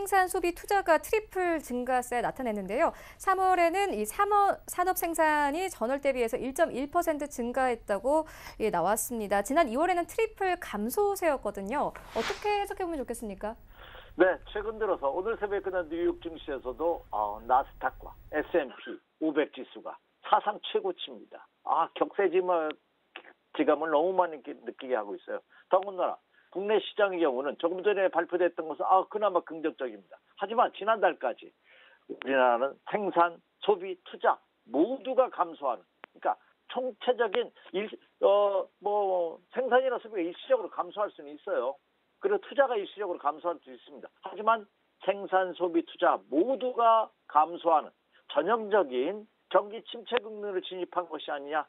생산, 소비, 투자가 트리플 증가세 나타냈는데요. 3월에는 이 산업 생산이 전월 대비해서 1.1% 증가했다고 나왔습니다. 지난 2월에는 트리플 감소세였거든요. 어떻게 해석해보면 좋겠습니까? 네, 최근 들어서 오늘 새벽에 끝난 뉴욕 증시에서도 나스닥과 S&P 500 지수가 사상 최고치입니다. 격세지감을 너무 많이 느끼게 하고 있어요. 더군다나 국내 시장의 경우는 조금 전에 발표됐던 것은 그나마 긍정적입니다. 하지만 지난달까지 우리나라는 생산, 소비, 투자 모두가 감소하는, 그러니까 총체적인 생산이나 소비가 일시적으로 감소할 수는 있어요. 그리고 투자가 일시적으로 감소할 수 있습니다. 하지만 생산, 소비, 투자 모두가 감소하는 전형적인 경기 침체 국면으로 진입한 것이 아니냐.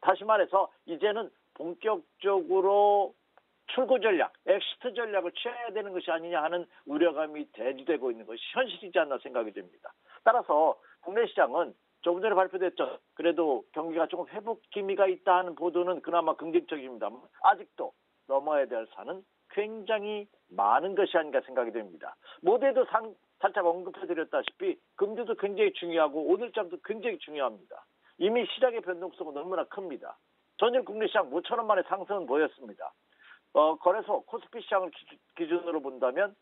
다시 말해서 이제는 본격적으로 출구 전략, 엑시트 전략을 취해야 되는 것이 아니냐 하는 우려감이 대두되고 있는 것이 현실이지 않나 생각이 됩니다. 따라서 국내 시장은 조금 전에 발표됐죠. 그래도 경기가 조금 회복 기미가 있다 하는 보도는 그나마 긍정적입니다만 아직도 넘어야 될 산은 굉장히 많은 것이 아닌가 생각이 됩니다. 모두에도 살짝 언급해드렸다시피 금주도 굉장히 중요하고 오늘장도 굉장히 중요합니다. 이미 시장의 변동성은 너무나 큽니다. 전일 국내 시장 5천 원 만의 상승은 보였습니다. 거래소 코스피 시장을 기준으로 본다면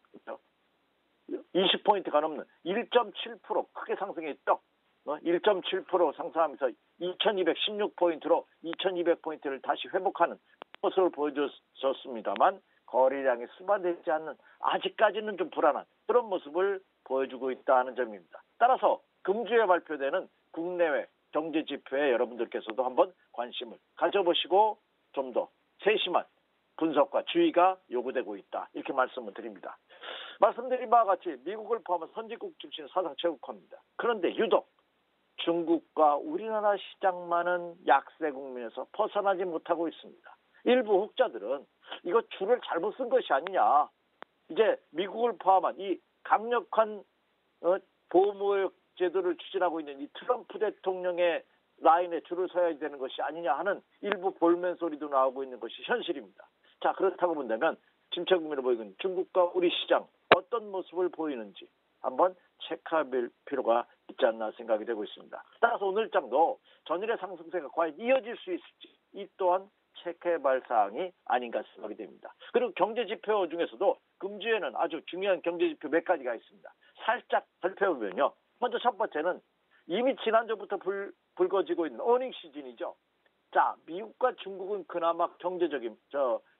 20포인트가 넘는 1.7% 크게 상승했죠. 1.7% 상승하면서 2216포인트로 2200포인트를 다시 회복하는 모습을 보여줬습니다만 거래량이 수반되지 않는, 아직까지는 좀 불안한 그런 모습을 보여주고 있다는 점입니다. 따라서 금주에 발표되는 국내외 경제 지표에 여러분들께서도 한번 관심을 가져보시고 좀 더 세심한 분석과 주의가 요구되고 있다, 이렇게 말씀을 드립니다. 말씀드린 바와 같이 미국을 포함한 선진국 증시는 사상 최고가입니다. 그런데 유독 중국과 우리나라 시장만은 약세 국면에서 벗어나지 못하고 있습니다. 일부 혹자들은 이거 줄을 잘못 쓴 것이 아니냐, 이제 미국을 포함한 이 강력한 보호무역 제도를 추진하고 있는 이 트럼프 대통령의 라인에 줄을 서야 되는 것이 아니냐 하는 일부 볼멘 소리도 나오고 있는 것이 현실입니다. 자, 그렇다고 본다면 침체 국면을 보이고 있는 중국과 우리 시장 어떤 모습을 보이는지 한번 체크할 필요가 있지 않나 생각이 되고 있습니다. 따라서 오늘장도 전일의 상승세가 과연 이어질 수 있을지, 이 또한 체크해볼 사항이 아닌가 생각이 됩니다. 그리고 경제지표 중에서도 금주에는 아주 중요한 경제지표 몇 가지가 있습니다. 살짝 살펴보면요. 먼저 첫 번째는 이미 지난주부터 불거지고 있는 어닝 시즌이죠. 자, 미국과 중국은 그나마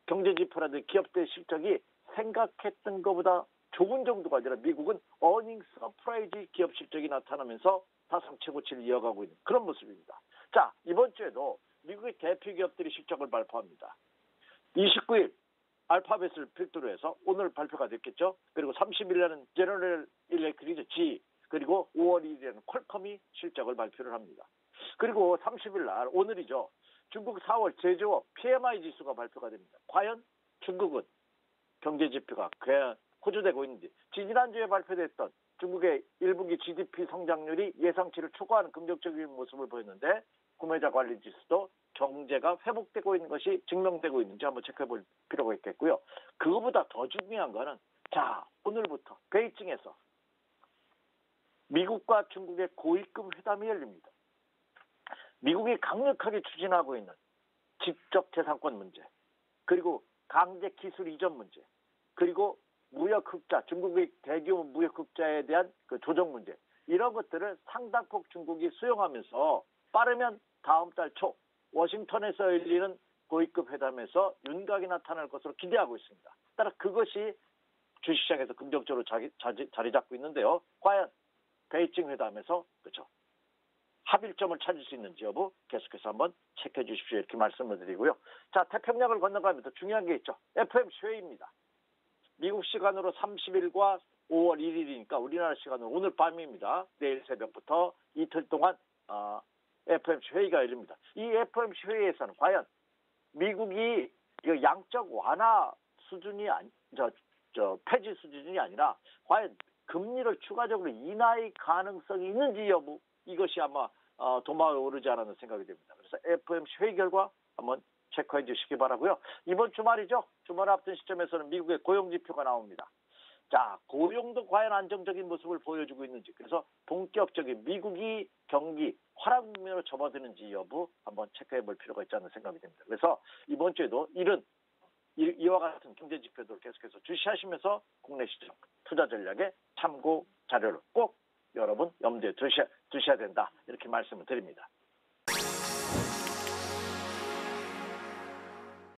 경제지표라든지 기업들 실적이 생각했던 것보다 좋은 정도가 아니라 미국은 어닝 서프라이즈 기업 실적이 나타나면서 사상 최고치를 이어가고 있는 그런 모습입니다. 자, 이번 주에도 미국의 대표 기업들이 실적을 발표합니다. 29일 알파벳을 필두로 해서 오늘 발표가 됐겠죠. 그리고 30일에는 제너럴 일렉트릭 G, 그리고 5월 1일에는 퀄컴이 실적을 발표를 합니다. 그리고 30일 날 오늘이죠. 중국 4월 제조업 PMI 지수가 발표가 됩니다. 과연 중국은 경제지표가 호조되고 있는지, 지난주에 발표됐던 중국의 1분기 GDP 성장률이 예상치를 초과하는 긍정적인 모습을 보였는데 구매자 관리 지수도 경제가 회복되고 있는 것이 증명되고 있는지 한번 체크해볼 필요가 있겠고요. 그거보다 더 중요한 거는, 자, 오늘부터 베이징에서 미국과 중국의 고위급 회담이 열립니다. 미국이 강력하게 추진하고 있는 지적재산권 문제, 그리고 강제 기술 이전 문제, 그리고 무역 흑자, 중국의 대규모 무역 흑자에 대한 그 조정 문제, 이런 것들을 상당폭 중국이 수용하면서 빠르면 다음 달 초 워싱턴에서 열리는 고위급 회담에서 윤곽이 나타날 것으로 기대하고 있습니다. 따라 그것이 주식시장에서 긍정적으로 자리 잡고 있는데요. 과연 베이징 회담에서 그렇죠, 합일점을 찾을 수 있는지 여부 계속해서 한번 체크해 주십시오, 이렇게 말씀을 드리고요. 자, 태평양을 건너가면서 중요한 게 있죠. FOMC 회의입니다. 미국 시간으로 30일과 5월 1일이니까 우리나라 시간으로 오늘 밤입니다. 내일 새벽부터 이틀 동안 FOMC 회의가 열립니다. 이 FOMC 회의에서는 과연 미국이 양적 완화 수준이 폐지 수준이 아니라 과연 금리를 추가적으로 인하의 가능성이 있는지 여부, 이것이 아마 도마에 오르지 않았나 생각이 됩니다. 그래서 FOMC 회의 결과 한번 체크해 주시기 바라고요. 이번 주말이죠. 주말 앞둔 시점에서는 미국의 고용지표가 나옵니다. 자, 고용도 과연 안정적인 모습을 보여주고 있는지, 그래서 본격적인 미국이 경기 하락 국면으로 접어드는지 여부 한번 체크해 볼 필요가 있지 않나 생각이 됩니다. 그래서 이번 주에도 이와 같은 경제 지표들을 계속해서 주시하시면서 국내 시장 투자 전략의 참고 자료를 꼭 여러분 염두에 두셔야 된다, 이렇게 말씀을 드립니다.